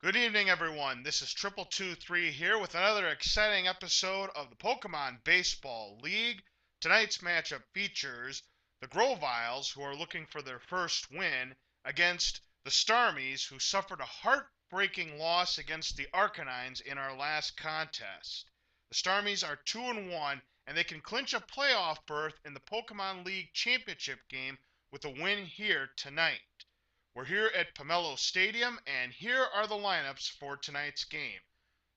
Good evening, everyone. This is 2223 here with another exciting episode of the Pokemon Baseball League. Tonight's matchup features the Grovyles, who are looking for their first win, against the Starmies, who suffered a heartbreaking loss against the Arcanines in our last contest. The Starmies are 2-1, and they can clinch a playoff berth in the Pokemon League Championship game with a win here tonight. We're here at Pummelo Stadium, and here are the lineups for tonight's game.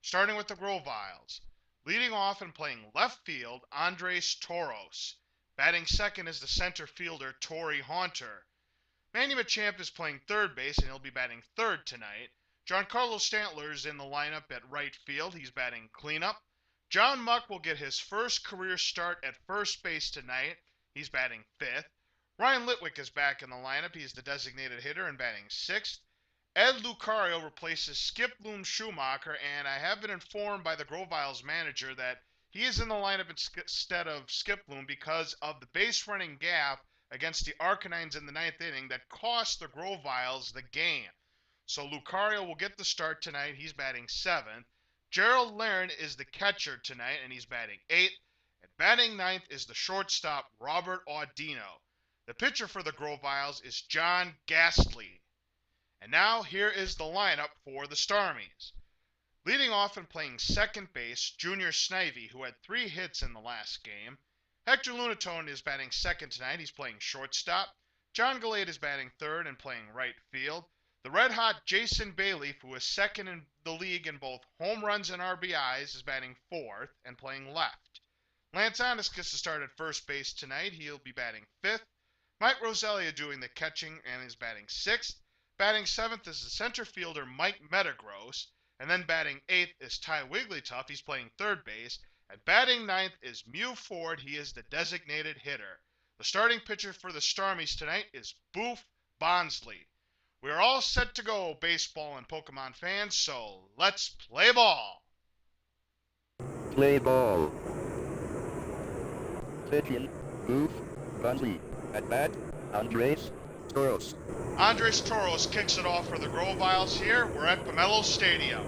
Starting with the Grovyles. Leading off and playing left field, Andres Toros. Batting second is the center fielder, Torii Haunter. Manny Machamp is playing third base, and he'll be batting third tonight. Giancarlo Stantler is in the lineup at right field. He's batting cleanup. John Muck will get his first career start at first base tonight. He's batting fifth. Ryan Litwick is back in the lineup. He's the designated hitter and batting sixth. Ed Lucario replaces Skip Loom Schumacher, and I have been informed by the Grovyles manager that he is in the lineup instead of Skip Loom because of the base running gap against the Arcanines in the ninth inning that cost the Grovyles the game. So Lucario will get the start tonight. He's batting seventh. Gerald Laird is the catcher tonight, and he's batting eighth. And batting ninth is the shortstop, Robert Audino. The pitcher for the Grovyles is John Gastly. And now here is the lineup for the Starmies. Leading off and playing second base, Junior Snivy, who had 3 hits in the last game. Hector Lunatone is batting second tonight. He's playing shortstop. John Gallade is batting third and playing right field. The red-hot Jason Bayleaf, who is second in the league in both home runs and RBIs, is batting fourth and playing left. Lance Honest gets to start at first base tonight. He'll be batting fifth. Mike Roselia doing the catching and is batting sixth. Batting seventh is the center fielder Mike Metagross. And then batting eighth is Ty Wigglytuff. He's playing third base. And batting ninth is Mew Ford. He is the designated hitter. The starting pitcher for the Starmies tonight is Boof Bonsly. We are all set to go, baseball and Pokemon fans, so let's play ball. Play ball. Pitching, Boof Bonsly. At bat, Andres Toros. Andres Toros kicks it off for the Grovyles here. We're at Pummelo Stadium.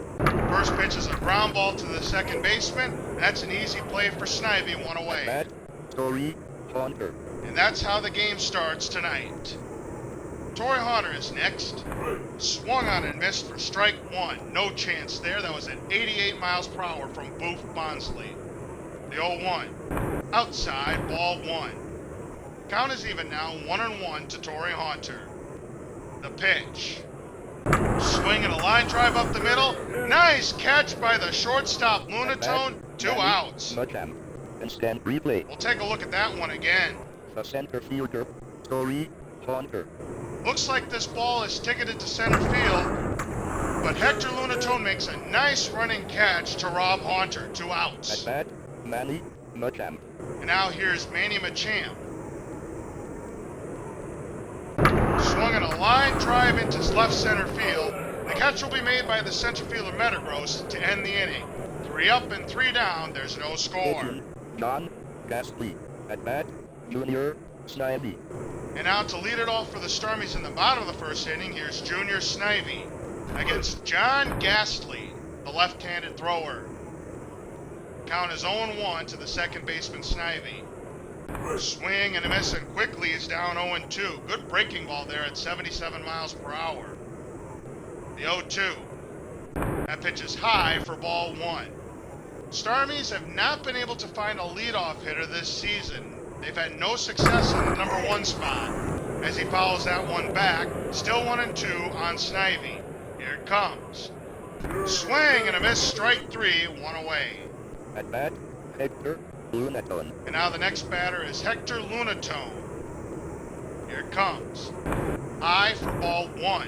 First pitch is a ground ball to the second baseman. That's an easy play for Snivy, one away. At bat, Torii Haunter. And that's how the game starts tonight. Torii Haunter is next. Swung on and missed for strike one. No chance there. That was at 88 miles per hour from Boof Bonsly. The 0-1. Outside, ball one. Count is even now, 1-1 to Torii Haunter. The pitch. Swing and a line drive up the middle. Nice catch by the shortstop Lunatone. 2 outs. Machamp. Instant replay. We'll take a look at that one again. The center fielder, Torii Haunter. Looks like this ball is ticketed to center field, but Hector Lunatone makes a nice running catch to Rob Haunter. 2 outs. At bat, Manny Machamp. And now here's Manny Machamp. Swung on a line drive into left center field. The catch will be made by the center fielder Metagross to end the inning. 3 up and 3 down. There's no score. Pitching, John Gastly. At bat, Junior Snivy. And now to lead it off for the Starmies in the bottom of the first inning, here's Junior Snivy against John Gastly, the left-handed thrower. Count is 0-1 to the second baseman Snivy. Swing and a miss, and quickly is down 0-2. Good breaking ball there at 77 miles per hour. The 0-2. That pitch is high for ball one. Starmies have not been able to find a leadoff hitter this season. They've had no success in the number 1 spot. As he follows that one back, still 1-2 on Snivy. Here it comes. Swing and a miss, strike 3, 1 away. At bat, Hector Lunatone. And now the next batter is Hector Lunatone. Here it comes. High for ball one.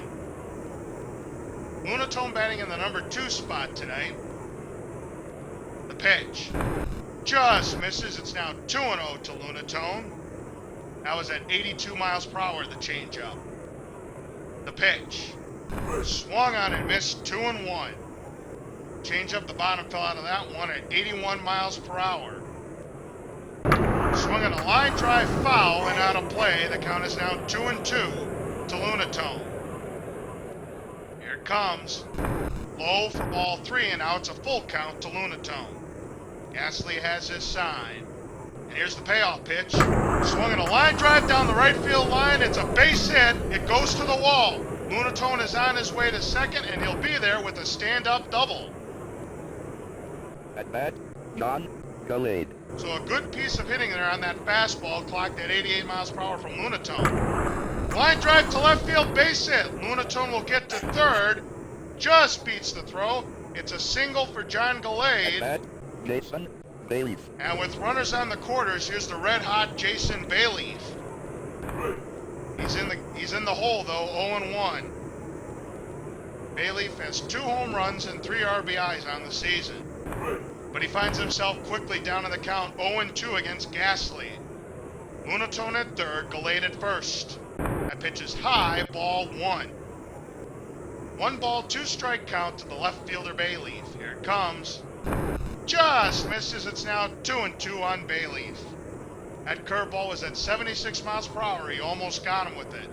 Lunatone batting in the number 2 spot tonight. The pitch. Just misses. It's now 2-0 to Lunatone. That was at 82 miles per hour, the changeup. The pitch. Swung on and missed, 2-1. Changeup, the bottom fell out of that one at 81 miles per hour. Swung on a line drive foul and out of play. The count is now 2-2 to Lunatone. Here it comes. Low for ball 3, and now it's a full count to Lunatone. Gastly has his sign. And here's the payoff pitch. Swinging a line drive down the right field line. It's a base hit. It goes to the wall. Lunatone is on his way to second, and he'll be there with a stand-up double. At bat, John Gastly. So a good piece of hitting there on that fastball, clocked at 88 miles per hour from Lunatone. Line drive to left field, base hit. Lunatone will get to third. Just beats the throw. It's a single for John Gastly. At bat, Jason Bayleaf. And with runners on the quarters, here's the red-hot Jason Bayleaf. He's in the hole, though, 0-1. Bayleaf has 2 home runs and 3 RBIs on the season. But he finds himself quickly down in the count, 0-2 against Gastly. Lunatone at third, Gastly at first. That pitch is high, ball 1. 1 ball, 2 strike count to the left fielder Bayleaf. Here it comes. Just misses. It's now 2-2 on Bayleaf. That curveball was at 76 miles per hour. He almost got him with it.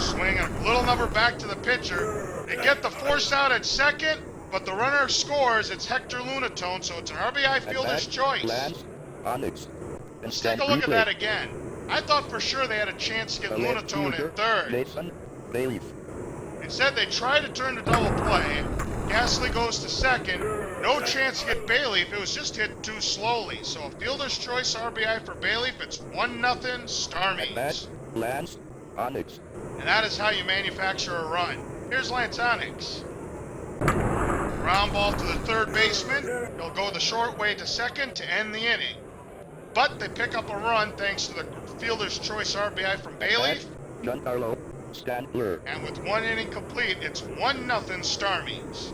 Swing and a little number back to the pitcher. They get the force out at second, but the runner scores. It's Hector Lunatone, so it's an RBI fielder's choice. Let's take a look at that again. I thought for sure they had a chance to get Lunatone at third. Jason Bayleaf. Instead, they try to turn the double play. Gastly goes to second. No chance to get Bayleaf. It was just hit too slowly. So a fielder's choice RBI for Bayleaf. It's 1-0 Starmies. Lance Onyx. And that is how you manufacture a run. Here's Lance Onyx. Ground ball to the third baseman. He'll go the short way to second to end the inning. But they pick up a run thanks to the fielder's choice RBI from Bayleaf. Giancarlo Stanton. And with 1 inning complete, it's 1-0 Starmies.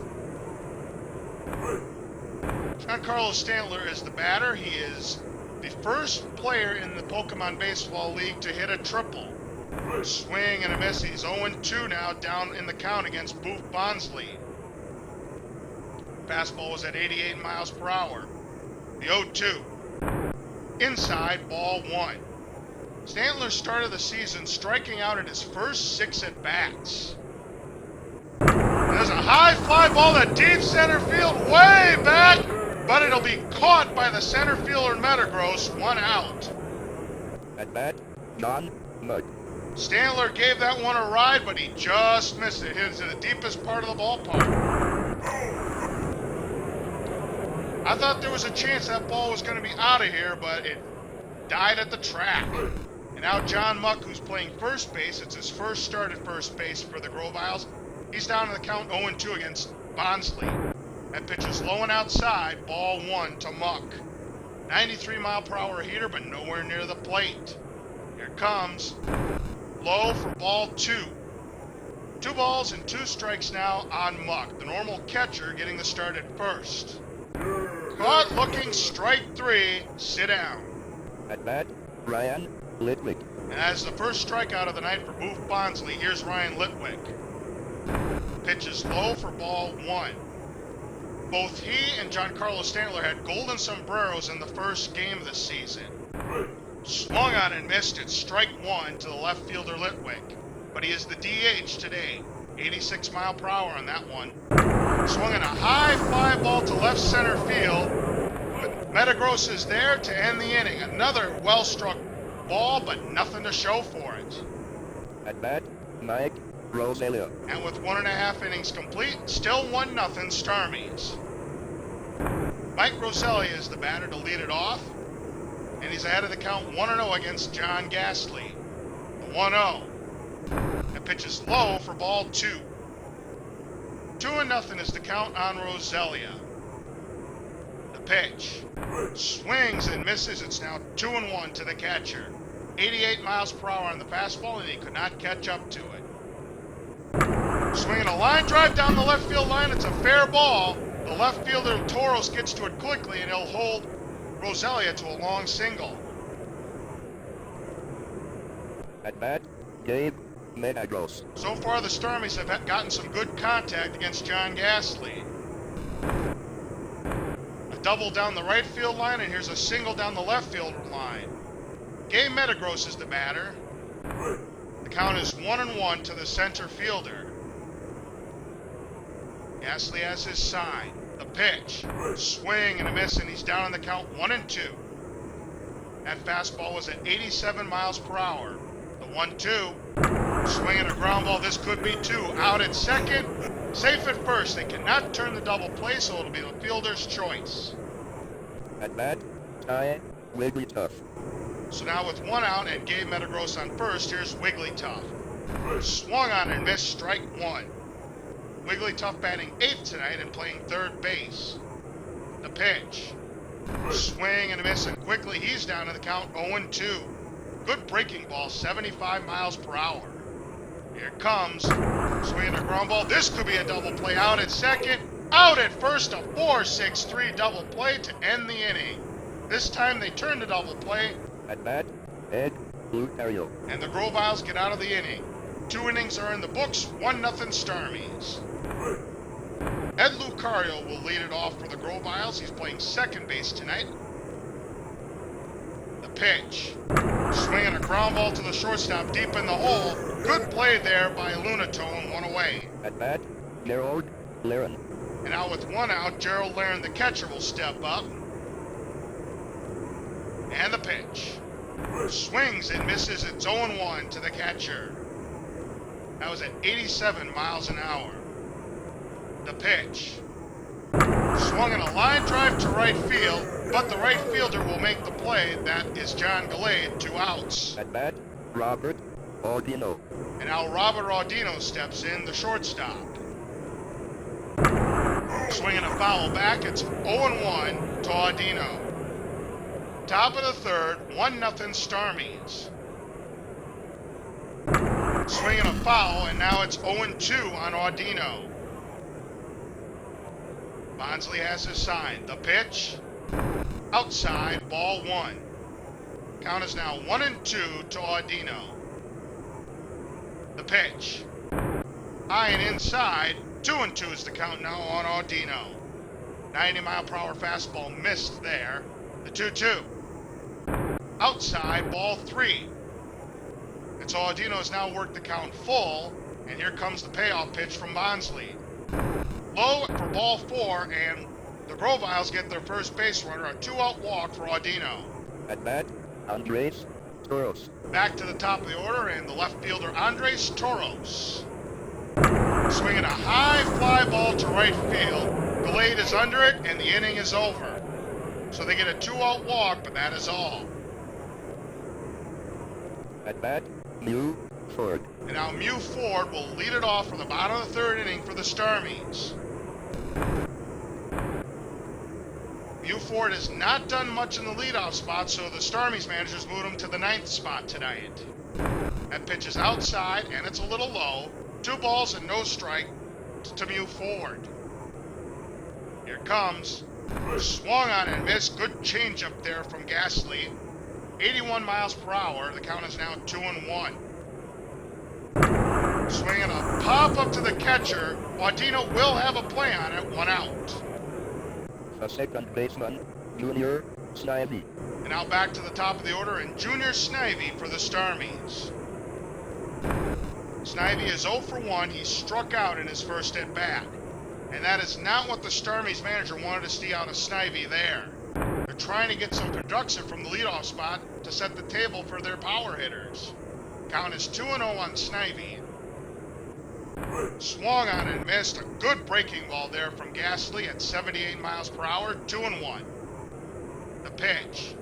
Giancarlo Stanton is the batter. He is the first player in the Pokémon Baseball League to hit a triple. Swing and a miss. He's 0-2 now, down in the count against Boof Bonsly. Fastball was at 88 miles per hour. The 0-2. Inside, ball 1. Stantler started the season striking out at his first 6 at-bats. There's a high fly ball to deep center field, way back, but it'll be caught by the center fielder Metagross, 1 out. At bat, John Mudd. Stantler gave that one a ride, but he just missed it. Hit it to the deepest part of the ballpark. I thought there was a chance that ball was going to be out of here, but it died at the track. And now John Muck, who's playing first base, it's his first start at first base for the Grovyles. He's down in the count 0-2 against Bonsly. That pitch is low and outside, ball 1 to Muck. 93 mile per hour heater, but nowhere near the plate. Here it comes. Low for ball 2. 2 balls and 2 strikes now on Muck. The normal catcher getting the start at first. Caught looking, strike 3, sit down. At bat, Ryan Litwick. And as the first strikeout of the night for Boof Bonsly, here's Ryan Litwick. Pitch is low for ball 1. Both he and Giancarlo Stanton had golden sombreros in the first game of the season. Swung on and missed it, strike 1 to the left fielder Litwick. But he is the DH today, 86 mile per hour on that one. Swung in a high fly ball to left center field. But Metagross is there to end the inning. Another well-struck ball, but nothing to show for it. At bat, Mike Rosalia. And with 1.5 innings complete, still 1-0 Starmies. Mike Rosalia is the batter to lead it off. And he's ahead of the count 1-0 against John Gastly. The 1-0. The pitch is low for ball 2. 2-0 is the count on Rosalia. The pitch. Swings and misses. It's now 2-1 to the catcher. 88 miles per hour on the fastball, and he could not catch up to it. Swinging a line drive down the left field line. It's a fair ball. The left fielder Toros gets to it quickly, and he'll hold Rosalia to a long single. At bat, Dave Bergmite. So far, the Starmies have gotten some good contact against John Gastly. A double down the right field line, and here's a single down the left field line. Gabe Metagross is the batter. The count is 1-1 to the center fielder. Gastly has his sign. The pitch. Swing and a miss, and he's down on the count 1-2. That fastball was at 87 miles per hour. The 1-2. Swing and a ground ball. This could be two. Out at second. Safe at first. They cannot turn the double play, so it'll be the fielder's choice. At bat, tie, Wigglytuff. So now with one out and Gabe Metagross on first, here's Wigglytuff. Swung on and missed, strike one. Wigglytuff batting 8th tonight and playing third base. The pitch. Swing and a miss, and quickly he's down to the count 0-2. Good breaking ball, 75 miles per hour. Here it comes. Swing and a ground ball. This could be a double play. Out at second. Out at first. A 4-6-3 double play to end the inning. This time they turn the double play. At bat, Ed Lucario. And the Grovyles get out of the inning. 2 innings are in the books, 1-0 Starmies. Ed Lucario will lead it off for the Grovyles. He's playing second base tonight. The pitch. Swinging a ground ball to the shortstop deep in the hole. Good play there by Lunatone, one away. At bat, Gerald Laren. And now with one out, Gerald Laren, the catcher, will step up. And the pitch. Swings and misses. It's 0-1 to the catcher. That was at 87 miles an hour. The pitch. Swung in a line drive to right field, but the right fielder will make the play. That is John Gastly, 2 outs. At bat, Robert Audino. And now Robert Audino steps in, the shortstop. Swinging a foul back, it's 0-1 to Audino. Top of the third, 1-0 Starmies. Swinging a foul, and now it's 0-2 on Audino. Bonsly has his sign. The pitch. Outside, ball 1. Count is now 1-2 to Audino. The pitch. High and inside. 2-2 is the count now on Audino. 90-mile-per-hour fastball missed there. The 2-2. Outside, ball 3. And so Audino has now worked the count full, and here comes the payoff pitch from Bonsly. Low for ball 4, and the Grovyles get their first base runner, a 2-out walk for Audino. At bat, Andres Toros. Back to the top of the order, and the left fielder Andres Toros. Swinging a high fly ball to right field. Glade is under it, and the inning is over. So they get a 2-out walk, but that is all. At bat, Mew Ford. And now Mew Ford will lead it off for the bottom of the third inning for the Starmies. Mew Ford has not done much in the leadoff spot, so the Starmies managers moved him to the 9th spot tonight. That pitch is outside, and it's a little low. 2 balls and no strike to Mew Ford. Here it comes. Swung on and missed. Good changeup there from Gastly. 81 miles per hour. The count is now 2-1. Swinging a pop up to the catcher. Audino will have a play on it. 1 out. The second baseman, Junior Snivy. And now back to the top of the order, and Junior Snivy for the Starmies. Snivy is 0 for 1. He struck out in his first at bat. And that is not what the Starmies manager wanted to see out of Snivy there. They're trying to get some production from the leadoff spot to set the table for their power hitters. Count is 2-0 on Snivy. Swung on and missed. A good breaking ball there from Gastly at 78 miles per hour. 2-1. The pitch.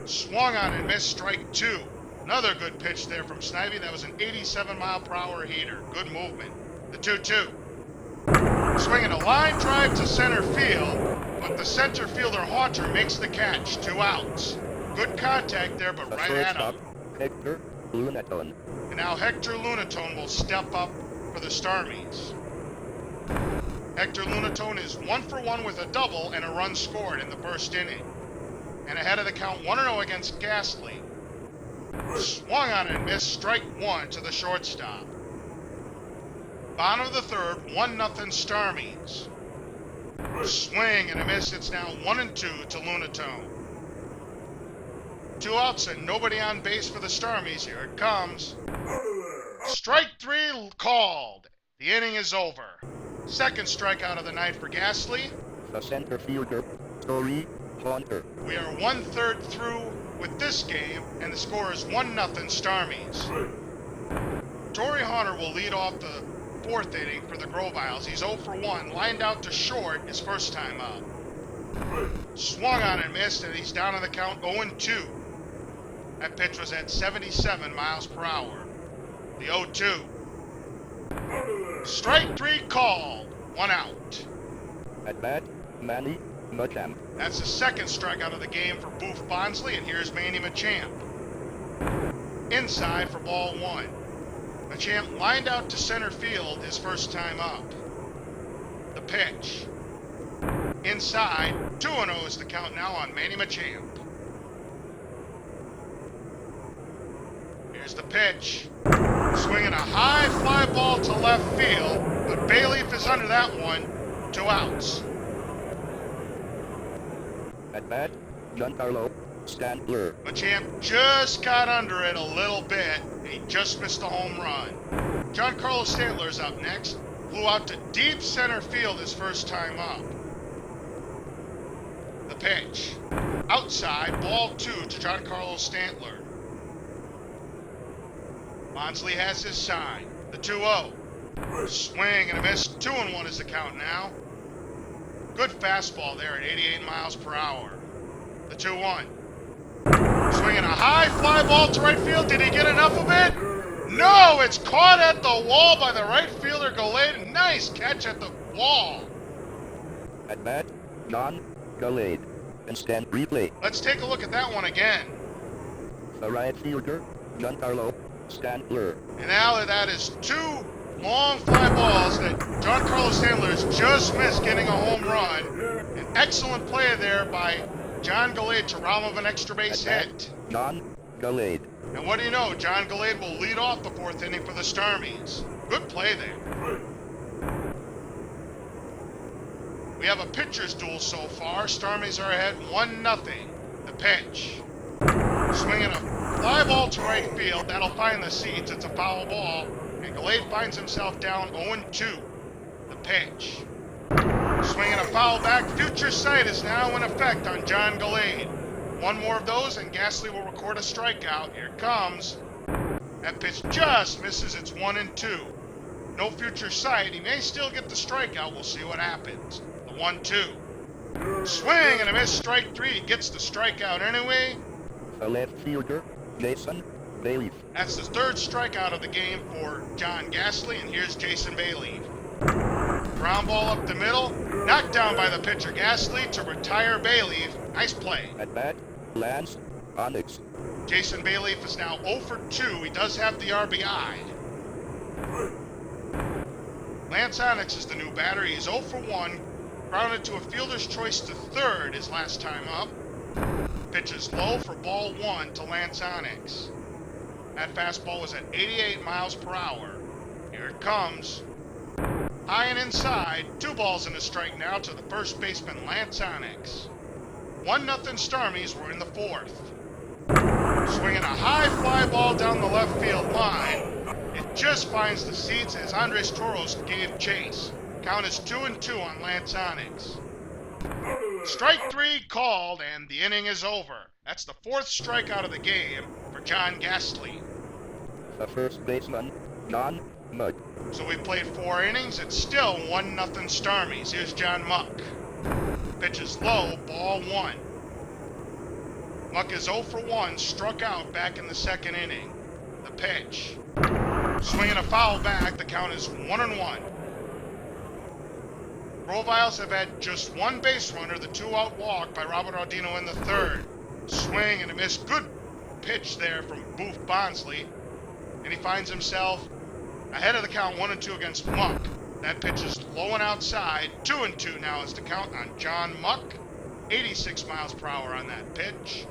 Swung on and missed, strike 2. Another good pitch there from Snivy. That was an 87 mile per hour heater. Good movement. The 2-2. Swinging a line drive to center field, but the center fielder Haunter makes the catch. 2 outs. Good contact there, but right at him. Hector Lunatone. And now Hector Lunatone will step up for the Starmies. Hector Lunatone is 1 for 1 with a double and a run scored in the first inning. And ahead of the count 1-0 against Gastly. Swung on and missed, strike 1 to the shortstop. Bottom of the third, 1-0 Starmies. Swing and a miss, it's now 1-2 to Lunatone. 2 outs and nobody on base for the Starmies. Here it comes. Strike 3 called. The inning is over. Second strikeout of the night for Gastly. The center fielder, Torii Hunter. We are 1/3 through with this game, and the score is 1-0 Starmies. Torii Hunter will lead off the fourth inning for the Grovyles. He's 0 for 1, lined out to short his first time up. Swung on and missed, and he's down on the count 0-2. That pitch was at 77 miles per hour. The 0-2. Strike 3 called. 1 out. At bat, Manny Machamp. That's the second strikeout of the game for Boof Bonsly, and here's Manny Machamp. Inside for ball 1. Machamp lined out to center field his first time up. The pitch. Inside, 2-0 is the count now on Manny Machamp. Here's the pitch. Swinging a high fly ball to left field, but Bayleaf is under that one. 2 outs. At bat, Giancarlo Stanton. Machamp just got under it a little bit. He just missed a home run. John Stantler's up next. Flew out to deep center field his first time up. The pitch. Outside, ball 2 to John Stantler. Bonsly has his sign. The 2-0. Swing and a miss. 2-1 is the count now. Good fastball there at 88 miles per hour. The 2-1. Swinging a high fly ball to right field. Did he get enough of it? No, it's caught at the wall by the right fielder, Galade. Nice catch at the wall. At bat, John Gastly. Instant replay. Let's take a look at that one again. The right fielder, Giancarlo Stanton. And now that is 2 long fly balls that John Stantler has just missed getting a home run. An excellent play there by John Galade to round of an extra base hit. John Gastly. And what do you know? John Galade will lead off the fourth inning for the Starmies. Good play there. We have a pitcher's duel so far. Starmies are ahead 1-0. The pitch. Swinging a fly ball to right field. That'll find the seats. It's a foul ball. And Galade finds himself down 0-2. The pitch. Swinging a foul back. Future sight is now in effect on John Galade. One more of those and Gastly will record a strikeout. Here it comes. That pitch just misses. It's 1-2. No future sight. He may still get the strikeout. We'll see what happens. The 1-2. Swing and a miss. Strike 3. He gets the strikeout anyway. The left fielder, Jason Bayleaf. That's the third strikeout of the game for John Gastly, and here's Jason Bayleaf. Ground ball up the middle, knocked down by the pitcher Gastly to retire Bayleaf. Nice play. At bat, Lance Onyx. Jason Bayleaf is now 0 for 2. He does have the RBI. Lance Onyx is the new batter. He's 0 for 1. Grounded to a fielder's choice to third his last time up. Pitches low for ball 1 to Lance Onyx. That fastball was at 88 miles per hour. Here it comes. High and inside. 2 balls and a strike now to the first baseman, Lance Onyx. 1-0 Starmies. We're in the fourth. Swinging a high fly ball down the left field line. It just finds the seats as Andres Toros gave chase. Count is 2-2 on Lance Onyx. Strike 3 called, and the inning is over. That's the 4th strikeout of the game for John Gastly. The first baseman, John Muck. So we played 4 innings. It's still 1-0 Starmies. Here's John Muck. Pitches low, ball 1. Muck is 0 for 1, struck out back in the second inning. The pitch. Swinging a foul back. The count is 1-1. Grovyles have had just 1 base runner, the 2-out walk by Robert Audino in the third. Swing and a miss. Good pitch there from Boof Bonsly. And he finds himself ahead of the count 1-2 against Muck. That pitch is low and outside. 2-2 now is the count on John Muck. 86 miles per hour on that pitch.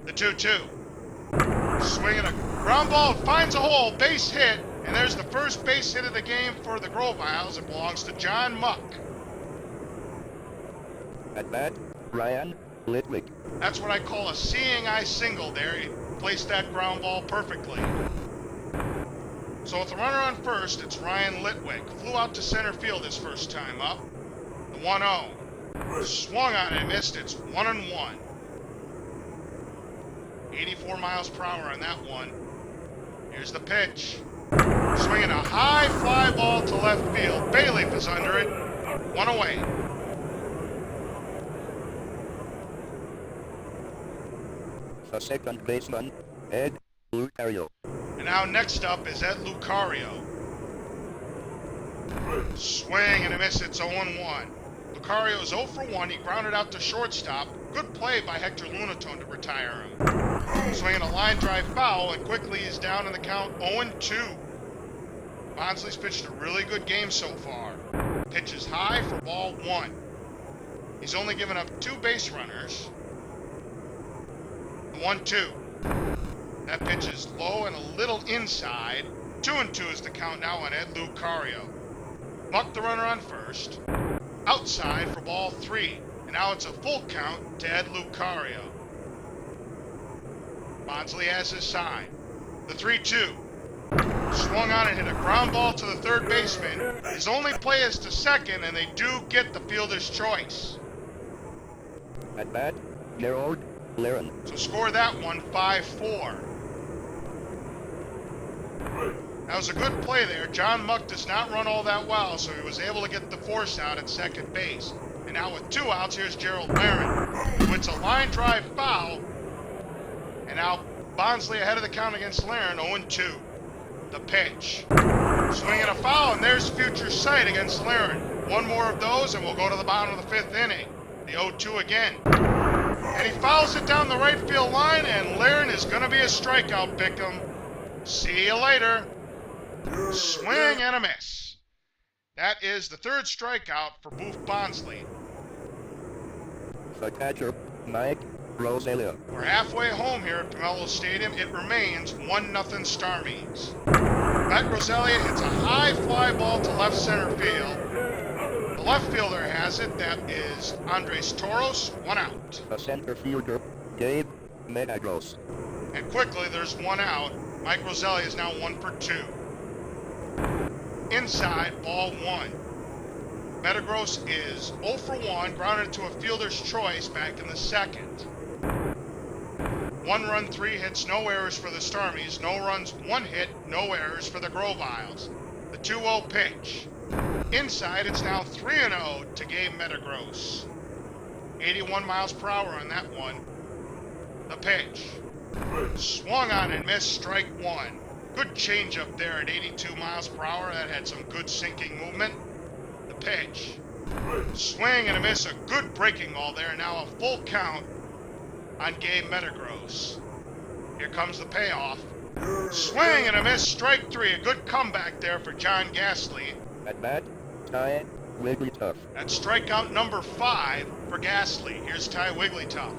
The 2-2. Swinging a ground ball. Finds a hole. Base hit. And there's the first base hit of the game for the Grovyles. It belongs to John Muck. At bat, Ryan Litwick. That's what I call a seeing eye single there. He placed that ground ball perfectly. So with the runner on first, it's Ryan Litwick. Flew out to center field his first time up. The 1-0. Swung on it and missed. It's 1-1. 84 miles per hour on that one. Here's the pitch. Swinging a high fly ball to left field. Bayleaf is under it. One away. The second baseman, Ed Lucario. And now next up is Ed Lucario. Swing and a miss. It's 0-1. Lucario is 0 for 1. He grounded out to shortstop. Good play by Hector Lunatone to retire him. Swinging a line drive foul, and quickly he's down in the count 0-2. Bonsly's pitched a really good game so far. Pitches high for ball 1. He's only given up 2 base runners. The 1-2. That pitch is low and a little inside. 2-2 is the count now on Ed Lucario. Bucked the runner on first. Outside for ball 3. And now it's a full count to Ed Lucario. Bonsly has his sign. The 3-2. Swung on and hit a ground ball to the third baseman. His only play is to second, and they do get the fielder's choice. At bat, Gerald Laren. So score that one 5-4. That was a good play there. John Muck does not run all that well, so he was able to get the force out at second base. And now with 2 outs, here's Gerald Laren, who hits a line drive foul. And now Bonsly ahead of the count against Laren, 0-2. The pitch. Swinging a foul, and there's future sight against Laren. One more of those, and we'll go to the bottom of the 5th inning. The 0-2 again. And he fouls it down the right field line, and Laren is going to be a strikeout pick'em. See you later. Swing and a miss. That is the 3rd strikeout for Boof Bonsly. The catcher, Mike Rosalia. We're halfway home here at Pummelo Stadium. It remains 1-0 Starmies. Mike Rosalia hits a high fly ball to left center field. The left fielder has it. That is Andres Toros. 1 out. The center fielder, Dave Bergmite. And quickly, there's 1 out. Mike Rosalia is now 1 for 2. Inside, ball 1. Metagross is 0 for 1, grounded to a fielder's choice back in the 2nd. 1 run, 3 hits, no errors for the Starmies. No runs, 1 hit, no errors for the Grovyles. The 2-0 pitch. Inside, it's now 3-0 to Gabe Metagross. 81 miles per hour on that one. The pitch. Swung on and missed, strike 1. Good changeup there at 82 miles per hour. That had some good sinking movement. The pitch. Swing and a miss. A good breaking ball there. Now a full count on Gabe Metagross. Here comes the payoff. Swing and a miss. Strike 3. A good comeback there for John Gastly. At bat, Ty Wigglytuff. That's strikeout number 5 for Gastly. Here's Ty Wigglytuff.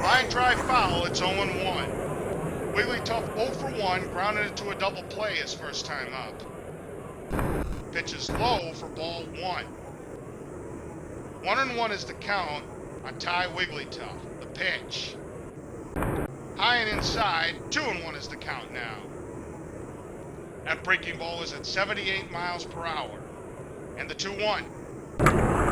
Line drive foul. It's 0-1. Wigglytuff 0 for 1, grounded it to a double play his first time up. Pitch is low for ball 1. 1-1 is the count on Ty Wigglytuff. The pitch. High and inside, 2-1 is the count now. That breaking ball is at 78 miles per hour. And the 2-1.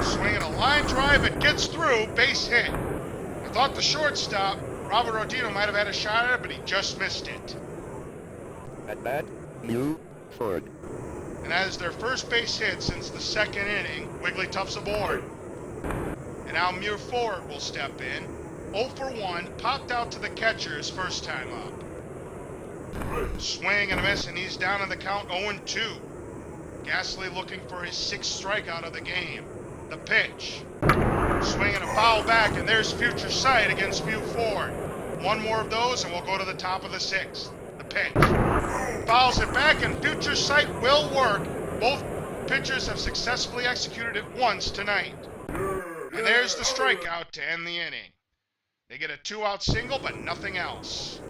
Swinging a line drive, it gets through, base hit. I thought the shortstop, Robert Rodino, might have had a shot at it, but he just missed it. At bat, Mew Ford. And that is their first base hit since the 2nd inning. Wigglytuff's aboard. And now Muir Ford will step in. 0 for 1, popped out to the catcher his first time up. Swing and a miss, and he's down in the count 0-2. Gastly looking for his 6th strikeout of the game. The pitch. Swinging a foul back, and there's future sight against Mew Ford. 1 more of those, and we'll go to the top of the 6th. The pitch. Fouls it back, and future sight will work. Both pitchers have successfully executed it once tonight. And there's the strikeout to end the inning. They get a 2-out single, but nothing else.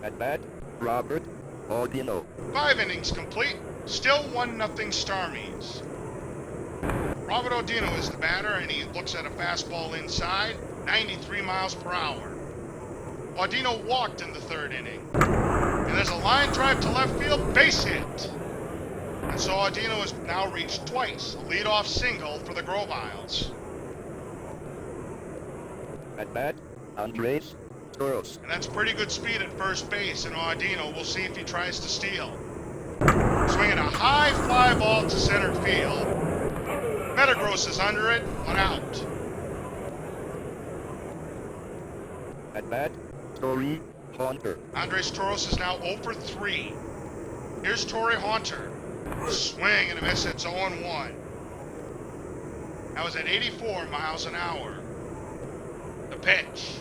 At bat, Robert Odino. 5 innings complete. Still 1-0 Starmies. Robert Odino is the batter, and he looks at a fastball inside, 93 miles per hour. Odino walked in the 3rd inning. And there's a line drive to left field, base hit. And so Audino has now reached twice, a leadoff single for the Grovyles. At bat, Andres Toros. And that's pretty good speed at first base, and Audino, we'll see if he tries to steal. Swinging a high fly ball to center field. Metagross is under it, 1 out. At bat, Torrey Haunter. Andres Toros is now 0 for 3. Here's Torrey Haunter. Swing and a miss, it's 0-1. That was at 84 miles an hour. The pitch.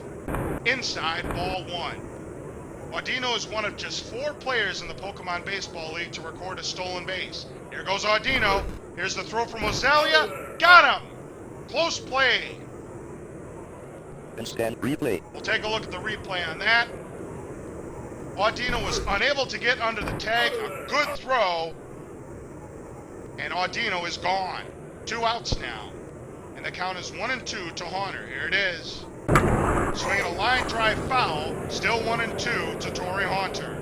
Inside, ball 1. Audino is one of just 4 players in the Pokemon Baseball League to record a stolen base. Here goes Audino. Here's the throw from Ozelia. Got him! Close play. Instant replay. We'll take a look at the replay on that. Audino was unable to get under the tag. A good throw. And Audino is gone. 2 outs now. And the count is 1-2 to Haunter. Here it is. Swinging a line drive foul. Still 1-2 to Torrey Haunter.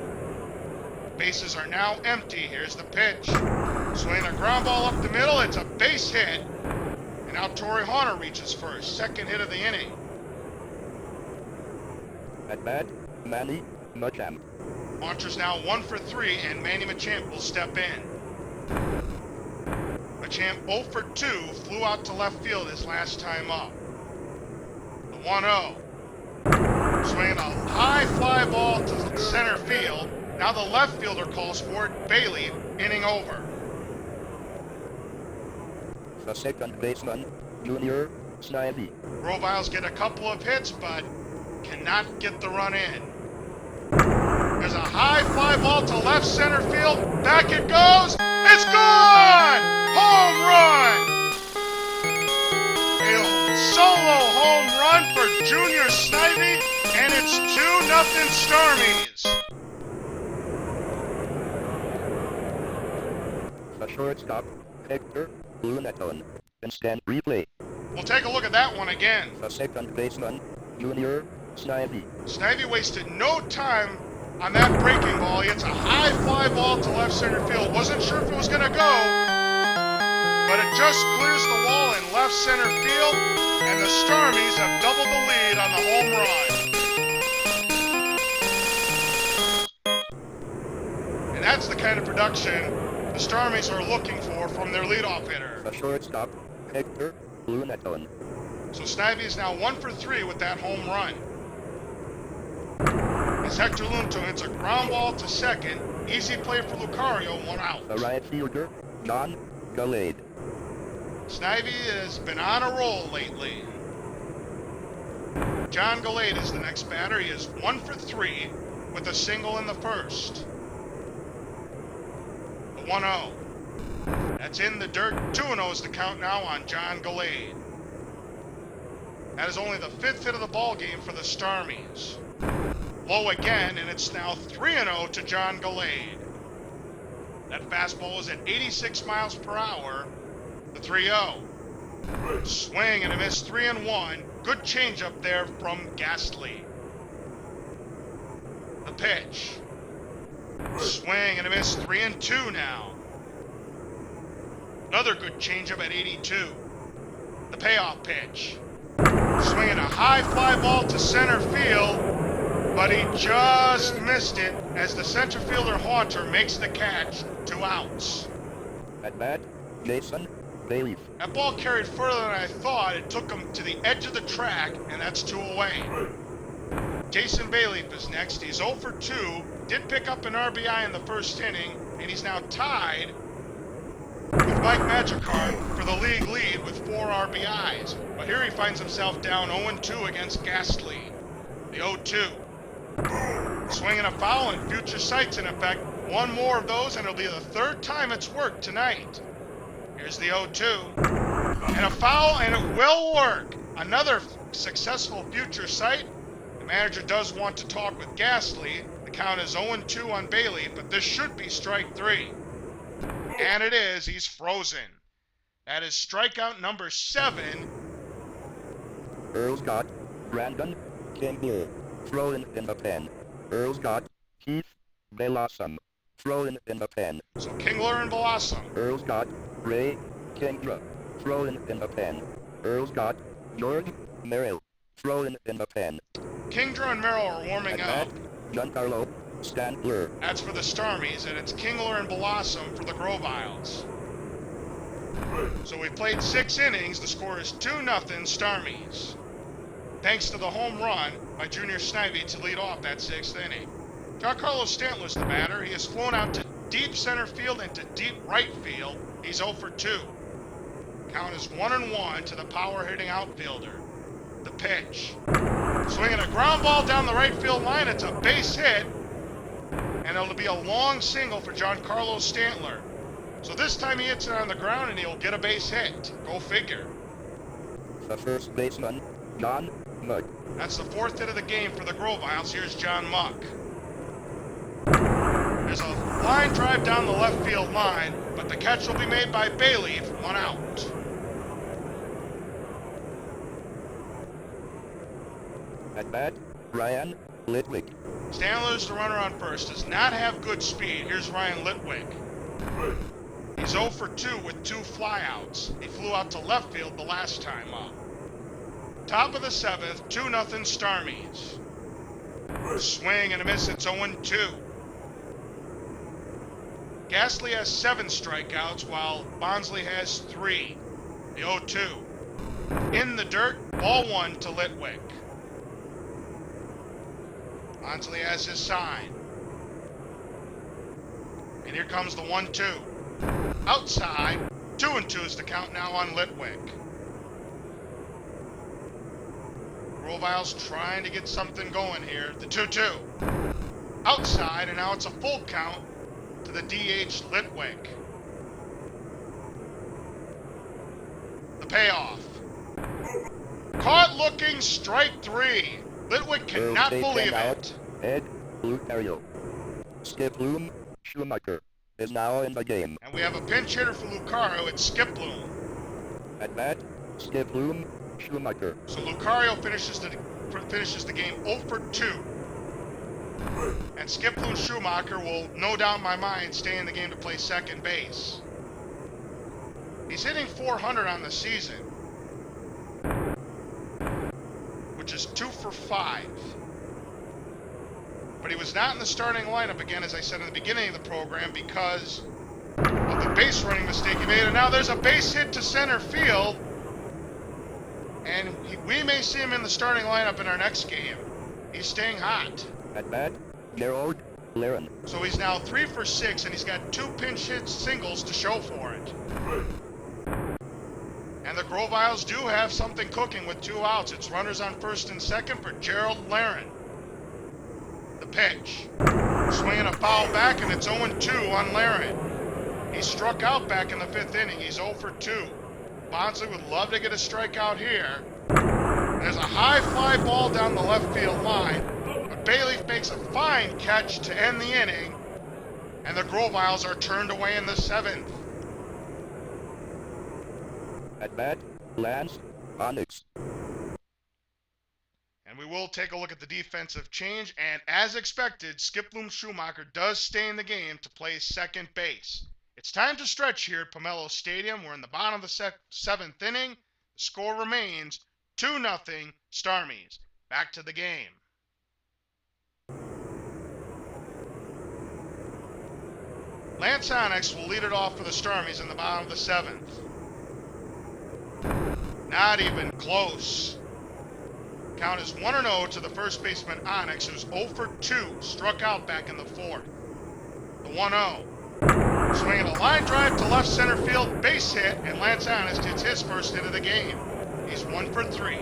Bases are now empty. Here's the pitch. Swinging a ground ball up the middle. It's a base hit. And now Torrey Haunter reaches first. Second hit of the inning. At bat, Manny Machamp. Haunter's now 1 for 3, and Manny Machamp will step in. Machamp 0 for 2, flew out to left field his last time up. The 1-0. Swinging a high fly ball to center field. Now the left fielder calls for it. Bailey, inning over. The second baseman, Junior Snivy. Grovyles get a couple of hits, but cannot get the run in. There's a high fly ball to left center field. Back it goes. It's gone! Home run! A solo home run for Junior Snivy, and it's 2-0 Starmies. The shortstop, Hector Lunaton. Instant replay. We'll take a look at that one again. The second baseman, Junior Snivy. Snivy wasted no time on that breaking ball. He hits a high fly ball to left center field. Wasn't sure if it was going to go, but it just clears the wall in left center field, and the Starmies have doubled the lead on the home run. And that's the kind of production the Starmies are looking for from their leadoff hitter. The shortstop, Hector Lunaton. So Snivy is now 1 for 3 with that home run. As Hector Lunaton hits a ground ball to second, easy play for Lucario, 1 out. The right fielder, John Gastly. Snivy has been on a roll lately. John Gastly is the next batter. He is 1 for 3 with a single in the first. The 1-0. That's in the dirt. 2-0 is the count now on John Gastly. That is only the 5th hit of the ball game for the Starmies. Low again, and it's now 3-0 to John Gastly. That fastball is at 86 miles per hour. The 3-0. Swing and a miss, 3-1. Good changeup there from Gastly. The pitch. Swing and a miss, 3-2 now. Another good changeup at 82. The payoff pitch. Swinging a high fly ball to center field, but he just missed it as the center fielder Haunter makes the catch. 2 outs. At bat, Jason Bailey. That ball carried further than I thought. It took him to the edge of the track, and that's 2 away. Jason Bailey is next. He's 0 for 2. Did pick up an RBI in the first inning, and he's now tied with Mike Magikarp for the league lead with 4 RBIs. But here he finds himself down 0-2 against Gastly. The 0-2. Swinging a foul, and future sight's in effect. 1 more of those, and it'll be the 3rd time it's worked tonight. Here's the 0-2. And a foul, and it will work. Another successful future sight. The manager does want to talk with Gastly. The count is 0-2 on Bailey, but this should be strike 3. And it is. He's frozen. That is strikeout number 7. Earl Scott, Brandon Campbell. Thrown in the pen. Earl Scott, Keith Blossom. Thrown in the pen. So Kingler and Blossom. Earl's got Ray Kingdra. Thrown in the pen. Earl's got George Merrill. Thrown in the pen. Kingdra and Merrill are warming up. Giancarlo Stanton. That's for the Starmies, and it's Kingler and Blossom for the Grovyles. So we played 6 innings. The score is 2-0 Starmies. Thanks to the home run by Junior Snivy to lead off that 6th inning. Giancarlo Stantler's the batter. He has flown out to deep center field and to deep right field. He's 0 for 2. Count is 1-1 to the power-hitting outfielder. The pitch. Swinging a ground ball down the right field line. It's a base hit. And it'll be a long single for Giancarlo Stantler. So this time he hits it on the ground and he'll get a base hit. Go figure. The first baseman, John Muck. That's the 4th hit of the game for the Grovyles. Here's John Muck. There's a line drive down the left field line, but the catch will be made by Bailey for 1 out. At bat, Ryan Litwick. Stantler's the runner on first. Does not have good speed. Here's Ryan Litwick. He's 0 for 2 with 2 flyouts. He flew out to left field the last time up. Top of the 7th, 2-0 Starmies. Swing and a miss, it's 0-2. Gastly has 7 strikeouts while Bonsly has 3. The 0-2. In the dirt, ball 1 to Litwick. Bonsly has his sign. And here comes the 1-2. Outside, 2-2 is the count now on Litwick. Grovyles trying to get something going here. The 2-2. Outside, and now it's a full count to the DH Litwick. The payoff. Caught looking, strike 3. Litwick cannot believe it. Ed Lucario. Skiploom Schumacher is now in the game. And we have a pinch hitter for Lucario. It's Skiploom. At bat, Skiploom Schumacher. So Lucario finishes the game 0 for 2. And Skiploom Schumacher will, no doubt in my mind, stay in the game to play second base. He's hitting .400 on the season, which is 2 for 5. But he was not in the starting lineup again, as I said in the beginning of the program, because of the base running mistake he made. And now there's a base hit to center field. And we may see him in the starting lineup in our next game. He's staying hot. At bat, Gerald Laren. So he's now 3 for 6, and he's got 2 pinch hit singles to show for it. And the Grovyles do have something cooking with 2 outs. It's runners on first and second for Gerald Laren. The pitch. Swinging a foul back, and it's 0-2 on Laren. He struck out back in the 5th inning. He's 0 for 2. Bonsly would love to get a strikeout here. There's a high fly ball down the left field line, but Bailey makes a fine catch to end the inning, and the Grovyles are turned away in the 7th. At bat, Lance Onyx. And we will take a look at the defensive change, and as expected, Skiploom Schumacher does stay in the game to play second base. It's time to stretch here at Pummelo Stadium. We're in the bottom of the 7th inning. The score remains 2-0 Starmies. Back to the game. Lance Onyx will lead it off for the Starmies in the bottom of the 7th. Not even close. Count is 1-0 to the first baseman Onyx, who's 0 for 2, struck out back in the 4th. The 1-0. Swinging a line drive to left center field, base hit, and Lance Onyx gets his first hit of the game. He's 1 for 3.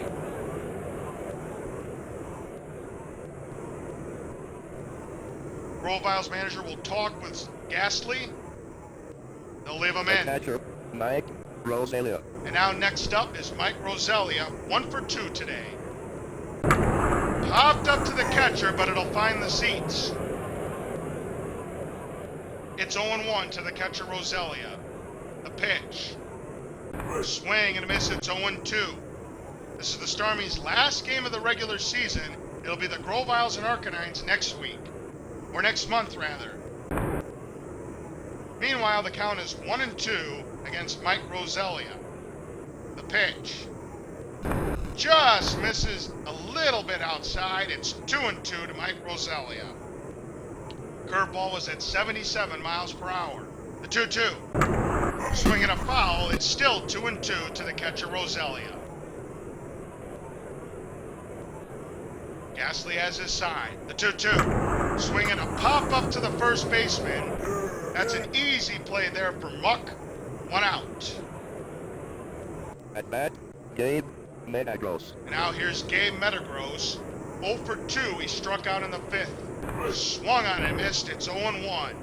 Grovyles manager will talk with Gastly. They'll leave him in. Catcher, Mike Rosalia. And now next up is Mike Rosalia, 1 for 2 today. Popped up to the catcher, but it'll find the seats. It's 0-1 to the catcher Rosalia. The pitch. Swing and a miss, it's 0-2. This is the Starmies' last game of the regular season. It'll be the Grovyles and Arcanines next week. Or next month, rather. Meanwhile, the count is 1-2 against Mike Roselia. The pitch just misses a little bit outside. It's 2-2 to Mike Roselia. Curveball was at 77 miles per hour. The 2-2. Swinging a foul, it's still 2-2 to the catcher Roselia. Gastly has his sign. The 2-2. Swinging a pop-up to the first baseman. That's an easy play there for Muck. 1 out. At bat, Gabe Metagross. And now here's Gabe Metagross. 0 for 2. He struck out in the 5th. Swung on and missed. It's 0-1.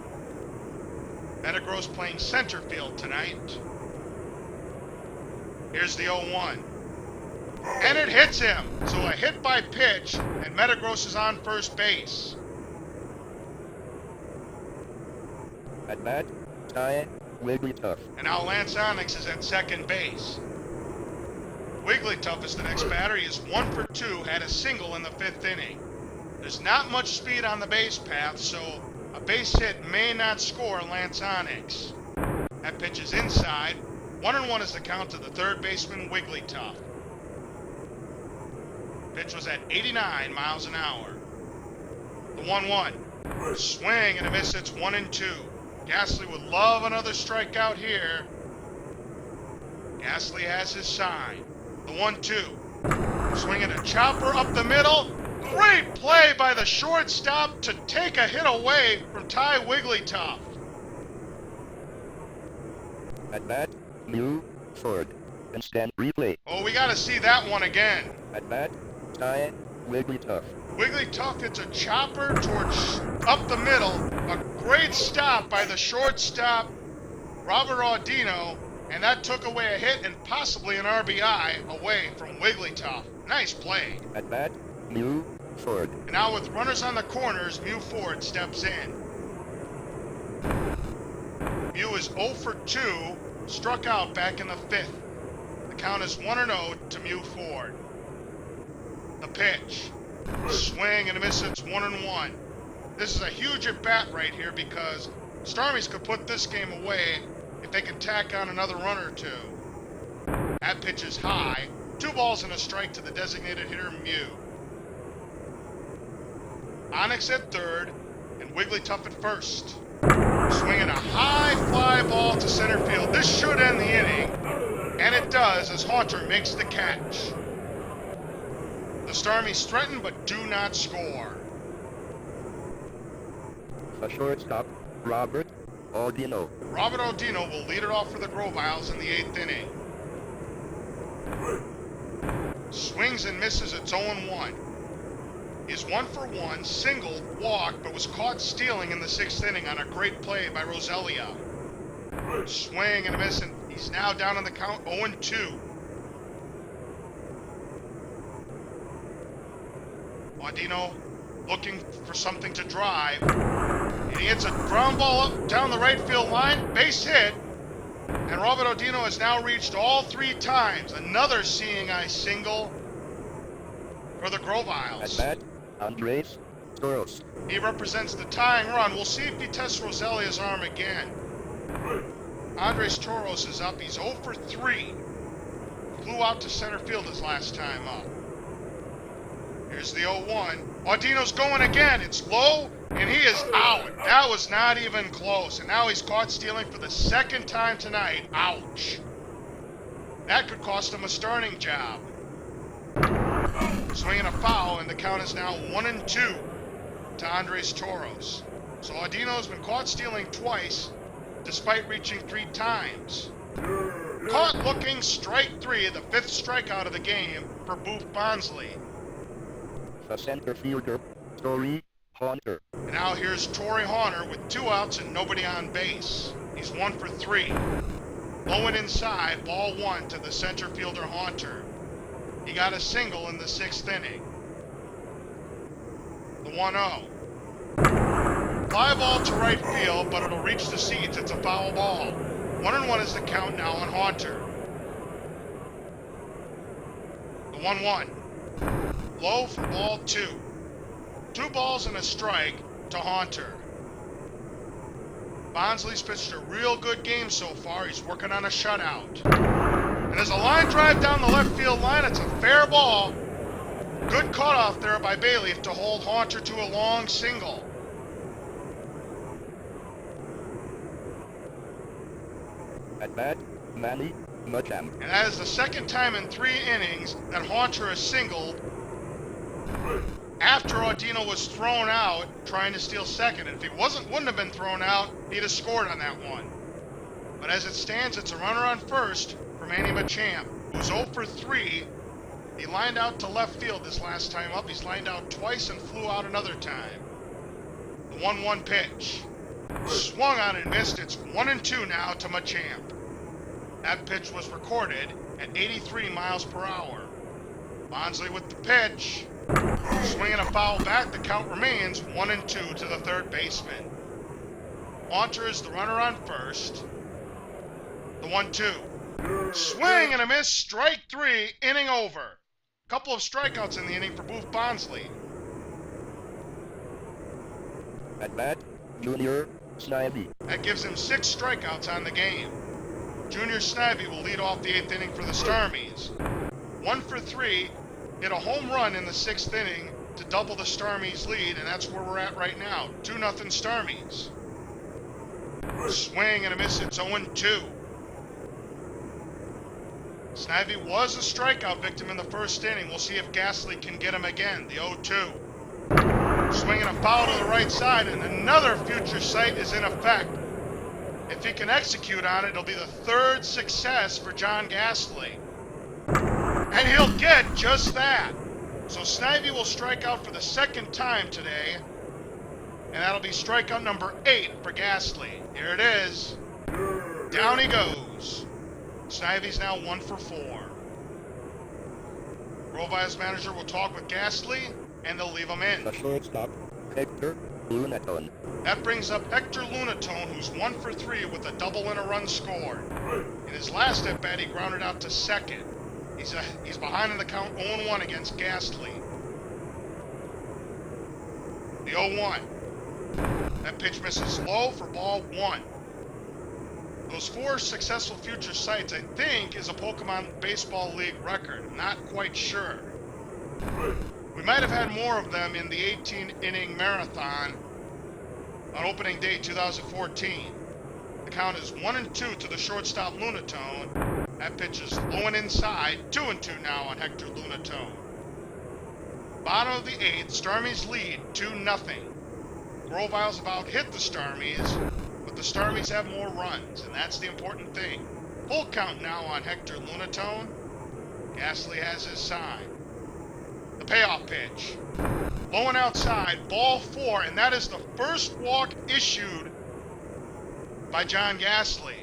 Metagross playing center field tonight. Here's the 0-1. And it hits him. So a hit by pitch, and Metagross is on first base. At bat, Ty Wigglytuff. And now Lance Onyx is at second base. Wigglytuff is the next batter. He is 1 for 2, had a single in the 5th inning. There's not much speed on the base path, so a base hit may not score Lance Onyx. That pitch is inside. 1-1 is the count to the third baseman, Wigglytuff. Pitch was at 89 miles an hour. The 1-1. Swing and a miss. It's 1-2. Gastly would love another strikeout here. Gastly has his sign. The 1-2. Swinging a chopper up the middle. Great play by the shortstop to take a hit away from Ty Wigglytuff. At bat, Mew Ford. Instant replay. Oh, we got to see that one again. At bat, Ty Wigglytuff. Wigglytuff hits a chopper towards up the middle. A great stop by the shortstop, Robert Audino, and that took away a hit and possibly an RBI away from Wigglytuff. Nice play. At bat, Mew Ford. And now with runners on the corners, Mew Ford steps in. Mew is 0 for 2, struck out back in the 5th. The count is 1-0 to Mew Ford. The pitch. Swing and a miss. It's 1-1. This is a huge at-bat right here because Starmies could put this game away if they could tack on another run or two. That pitch is high. 2 balls and a strike to the designated hitter, Mew. Onyx at third and Wigglytuff at first. Swinging a high fly ball to center field. This should end the inning, and it does as Haunter makes the catch. The Starmies threaten but do not score. The shortstop, Robert Audino. Robert Audino will lead it off for the Grovyles in the 8th inning. Swings and misses. It's 0-1. He's 1 for 1, singled, walked, but was caught stealing in the 6th inning on a great play by Roselia. Swing and a miss, and he's now down on the count 0-2. Audino looking for something to drive. And he hits a ground ball up down the right field line. Base hit. And Robert Audino has now reached all 3 times. Another seeing eye single for the Grovyles. At bat, Andres Toros. He represents the tying run. We'll see if he tests Roselia's arm again. Andres Toros is up. He's 0 for 3. Flew out to center field his last time up. Here's the 0-1. Audino's going again. It's low, and he is out. That was not even close. And now he's caught stealing for the 2nd time tonight. Ouch. That could cost him a starting job. Swinging a foul, and the count is now 1-2 to Andres Toros. So Audino's been caught stealing twice, despite reaching 3 times. Caught looking, strike 3, the 5th strikeout of the game for Boof Bonsly. The center fielder, Torrey Haunter. And now here's Torrey Haunter with 2 outs and nobody on base. He's 1 for 3. Low and inside, ball 1 to the center fielder Haunter. He got a single in the 6th inning. The 1-0. Fly ball to right field, but it'll reach the seats. It's a foul ball. 1-1 is the count now on Haunter. The 1-1. Low for ball 2. 2 balls and a strike. to Haunter. Bonsly's pitched a real good game so far. He's working on a shutout. And there's a line drive down the left field line. It's a fair ball. Good cutoff there by Bayleaf to hold Haunter to a long single. At bat, Manny Machamp. And that is the second time in 3 innings that Haunter has singled after Audino was thrown out trying to steal second. And if he wouldn't have been thrown out, he'd have scored on that one. But as it stands, it's a runner on first for Manny Machamp, who's 0 for 3. He lined out to left field this last time up. He's lined out twice and flew out another time. The 1-1 pitch. Swung on and missed. It's 1-2 now to Machamp. That pitch was recorded at 83 miles per hour. Bonsly with the pitch. Swinging a foul back. The count remains 1-2 to the third baseman. Haunter is the runner on first. The 1-2. Swing and a miss. Strike 3. Inning over. Couple of strikeouts in the inning for Boof Bonsly. At bat, Junior Snivy. That gives him 6 strikeouts on the game. Junior Snivy will lead off the 8th inning for the Starmies. 1 for 3, hit a home run in the 6th inning to double the Starmies lead, and that's where we're at right now. 2-0 Starmies. Swing and a miss, it's 0-2. Snivy was a strikeout victim in the 1st inning. We'll see if Gastly can get him again. The 0-2. Swinging a foul to the right side, and another future sight is in effect. If he can execute on it, it'll be the 3rd success for John Gastly. And he'll get just that. So Snivy will strike out for the 2nd time today, and that'll be strikeout number 8 for Gastly. Here it is. Down he goes. Snivy's now 1 for 4. Grovyles manager will talk with Gastly, and they'll leave him in. The shortstop, Hector Lunatone. That brings up Hector Lunatone, who's 1 for 3 with a double and a run scored. In his last at-bat, he grounded out to second. He's behind in the count 0-1 against Gastly. The 0-1. That pitch misses low for ball 1. Those 4 successful future sights, I think, is a Pokémon Baseball League record. I'm not quite sure. We might have had more of them in the 18-inning marathon on opening day 2014. The count is 1-2 to the shortstop Lunatone. That pitch is low and inside. 2-2 now on Hector Lunatone. Bottom of the 8th, Starmies lead 2-0. Grovyles about hit the Starmies, but the Starmies have more runs, and that's the important thing. Full count now on Hector Lunatone. Gastly has his sign. The payoff pitch. Low and outside, ball 4, and that is the first walk issued by John Gastly.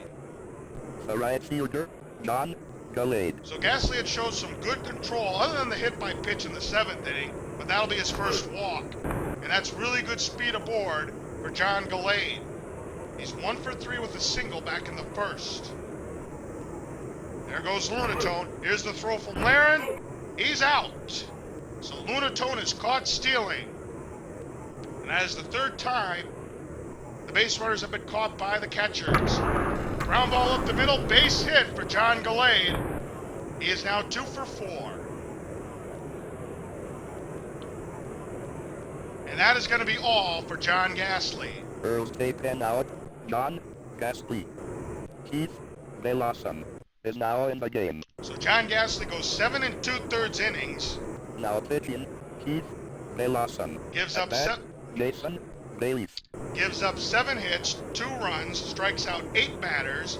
The right fielder, John Gastly. So Gastly had showed some good control, other than the hit by pitch in the 7th inning, but that'll be his first walk. And that's really good speed aboard for John Gastly. He's 1 for 3 with a single back in the 1st. There goes Lunatone. Here's the throw from Laren. He's out. So Lunatone is caught stealing. And that is the 3rd time the base runners have been caught by the catchers. Ground ball up the middle, base hit for John Gastly. He is now 2 for 4. And that is going to be all for John Gastly. Earls tape and out, John Gastly. Keith Velasum is now in the game. So John Gastly goes 7 2/3 innings. Now pitching, Keith Velasum. Gives up Jason Bayleaf. Gives up 7 hits, 2 runs, strikes out 8 batters,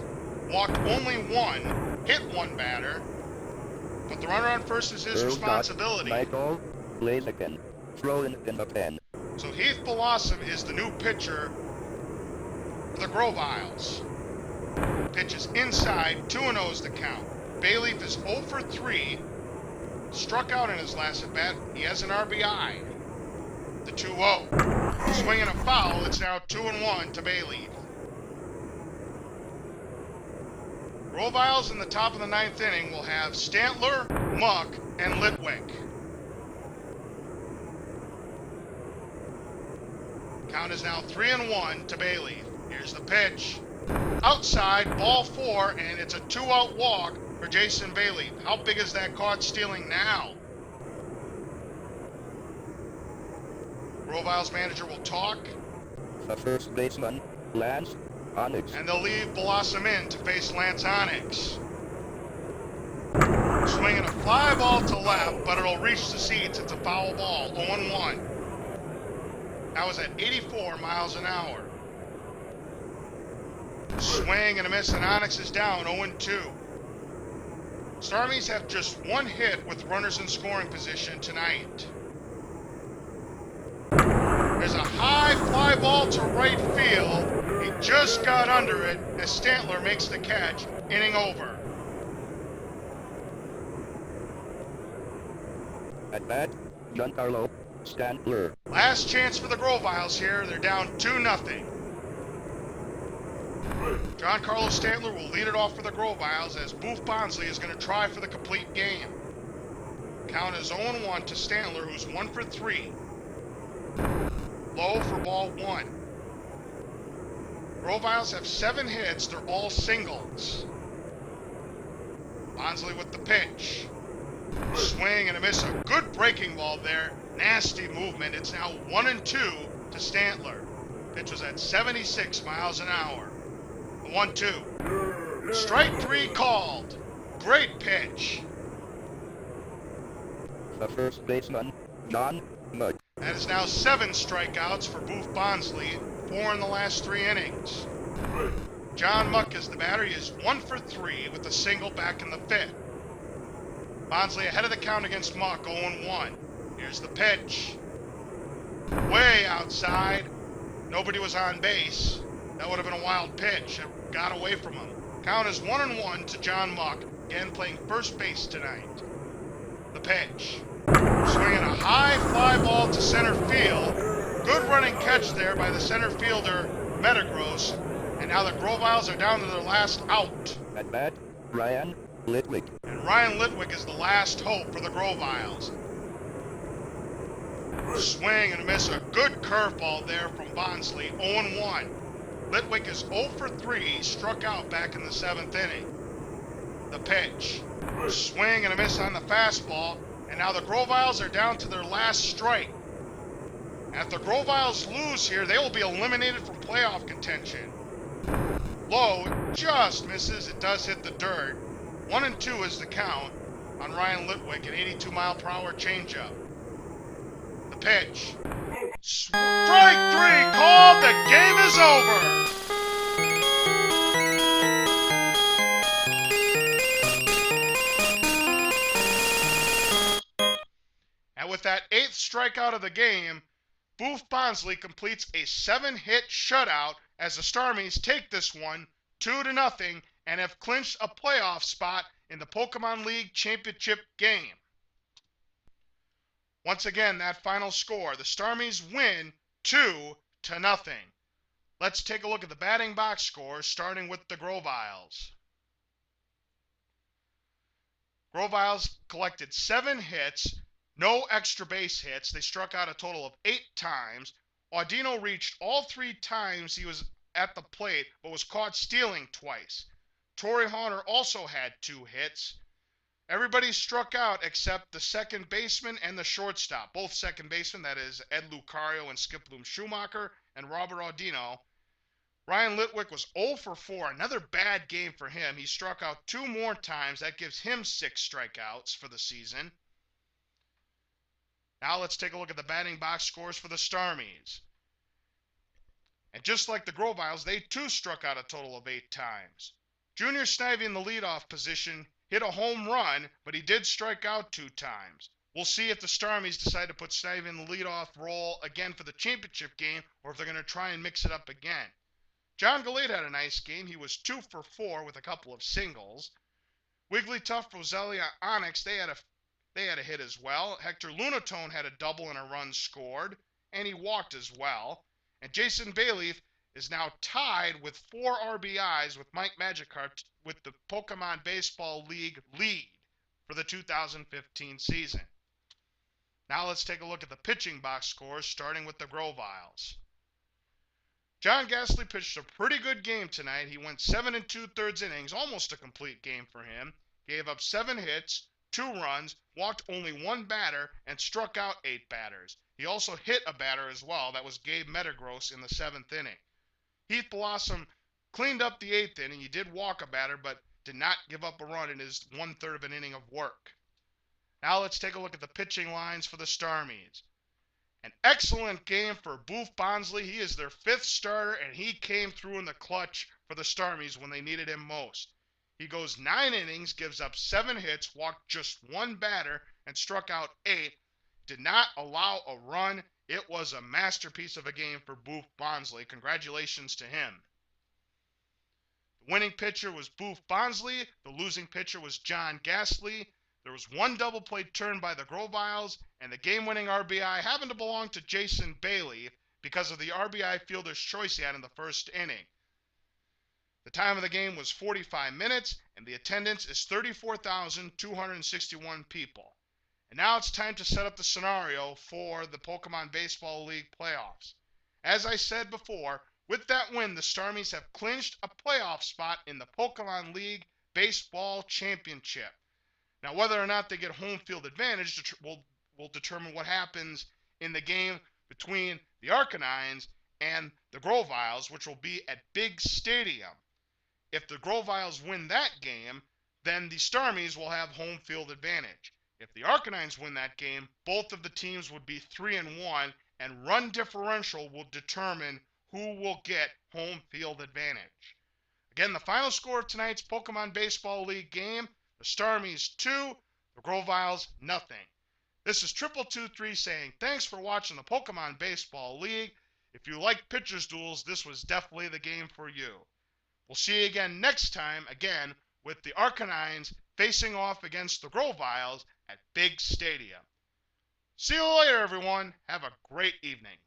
walked only 1, hit 1 batter. But the runner on first is his responsibility. Michael Blaziken, thrown in the pen. So Heath Blossom is the new pitcher for the Grovyles. Pitches inside, 2-0 is the count. Bayleaf is 0 for 3. Struck out in his last at-bat. He has an RBI. The 2-0. Swinging a foul, it's now 2-1 to Bayleaf. Grovyles in the top of the 9th inning will have Stantler, Muck, and Litwick. Count is now 3-1 to Bailey. Here's the pitch. Outside, ball 4, and it's a 2-out walk for Jason Bailey. How big is that caught stealing now? Grovyles manager will talk. The first baseman, Lance Onyx. And they'll leave Blossom in to face Lance Onyx. Swinging a fly ball to left, but it'll reach the seats. It's a foul ball, 0-1. That was at 84 miles an hour. Swing and a miss, and Onyx is down, 0-2. Starmies have just one hit with runners in scoring position tonight. There's a high fly ball to right field. He just got under it as Stantler makes the catch, inning over. At bat, Giancarlo Stantler. Last chance for the Grovyles here. They're down 2-0. John Carlos Stantler will lead it off for the Grovyles as Boof Bonsly is going to try for the complete game. Count is 0-1 to Stantler, who's 1 for 3. Low for ball 1. Grovyles have 7 hits. They're all singles. Bonsly with the pitch. Swing and a miss. A good breaking ball there. Nasty movement. It's now 1-2 to Stantler. Pitch was at 76 miles an hour. 1-2. Strike 3 called. Great pitch. The first baseman, John Mudd. That is now 7 strikeouts for Boof Bonsly, 4 in the last 3 innings. John Muck is the batter. He is 1 for 3 with a single back in the 5th. Bonsly ahead of the count against Muck, 0-1. Here's the pitch. Way outside. Nobody was on base. That would have been a wild pitch. It got away from him. Count is 1-1 to John Muck, again playing first base tonight. The pitch. Swinging a high fly ball to center field. Good running catch there by the center fielder, Metagross. And now the Grovyles are down to their last out. At bat, Ryan Litwick. And Ryan Litwick is the last hope for the Grovyles. Swing and a miss. A good curveball there from Bonsly, 0-1. Litwick is 0 for 3. He struck out back in the 7th inning. The pitch. Swing and a miss on the fastball. And now the Grovyles are down to their last strike. And if the Grovyles lose here, they will be eliminated from playoff contention. Low, it just misses. It does hit the dirt. 1-2 is the count on Ryan Litwick, an 82-mile-per-hour changeup. The pitch. Strike 3 called. The game is over. And with that 8th strikeout of the game, Boof Bonsly completes a 7-hit shutout as the Starmies take this one 2-0 and have clinched a playoff spot in the Pokémon League Championship game. Once again, that final score, the Starmies win 2-0. Let's take a look at the batting box scores, starting with the Grovyles. Grovyles collected 7 hits, no extra base hits. They struck out a total of 8 times. Audino reached all 3 times he was at the plate, but was caught stealing twice. Torrey Horner also had 2 hits. Everybody struck out except the second baseman and the shortstop. Both second basemen, that is Ed Lucario and Skip Bloom Schumacher, and Robert Audino. Ryan Litwick was 0 for 4, another bad game for him. He struck out 2 more times. That gives him 6 strikeouts for the season. Now let's take a look at the batting box scores for the Starmies. And just like the Grovyles, they too struck out a total of 8 times. Junior Snivy in the leadoff position hit a home run, but he did strike out 2 times. We'll see if the Starmies decide to put Snivy in the leadoff role again for the championship game, or if they're going to try and mix it up again. John Gastly had a nice game. He was 2 for 4 with a couple of singles. Wigglytuff, Roselia, Onyx, they had a hit as well. Hector Lunatone had a double and a run scored, and he walked as well. And Jason Bailey is now tied with 4 RBIs with Mike Magikarp with the Pokémon Baseball League lead for the 2015 season. Now let's take a look at the pitching box scores, starting with the Grovyles. John Gastly pitched a pretty good game tonight. He went 7 2/3 innings, almost a complete game for him. Gave up 7 hits, 2 runs, walked only 1 batter, and struck out 8 batters. He also hit a batter as well. That was Gabe Metagross in the 7th inning. Heath Blossom cleaned up the 8th inning. He did walk a batter, but did not give up a run in his 1/3 of an inning of work. Now let's take a look at the pitching lines for the Starmies. An excellent game for Boof Bonsly. He is their 5th starter, and he came through in the clutch for the Starmies when they needed him most. He goes 9 innings, gives up 7 hits, walked just 1 batter, and struck out 8. Did not allow a run. It was a masterpiece of a game for Boof Bonsly. Congratulations to him. The winning pitcher was Boof Bonsly. The losing pitcher was John Gastly. There was 1 double play turn by the Grovyles, and the game-winning RBI happened to belong to Jason Bailey because of the RBI fielder's choice he had in the 1st inning. The time of the game was 45 minutes, and the attendance is 34,261 people. And now it's time to set up the scenario for the Pokemon Baseball League playoffs. As I said before, with that win, the Starmies have clinched a playoff spot in the Pokemon League Baseball Championship. Now, whether or not they get home field advantage will determine what happens in the game between the Arcanines and the Grovyles, which will be at Big Stadium. If the Grovyles win that game, then the Starmies will have home field advantage. If the Arcanines win that game, both of the teams would be 3-1, and run differential will determine who will get home field advantage. Again, the final score of tonight's Pokemon Baseball League game: the Starmies 2, the Grovyles nothing. This is 223 saying thanks for watching the Pokemon Baseball League. If you like pitchers duels, this was definitely the game for you. We'll see you again next time, again with the Arcanines facing off against the Grovyles at Big Stadium. See you later, everyone. Have a great evening.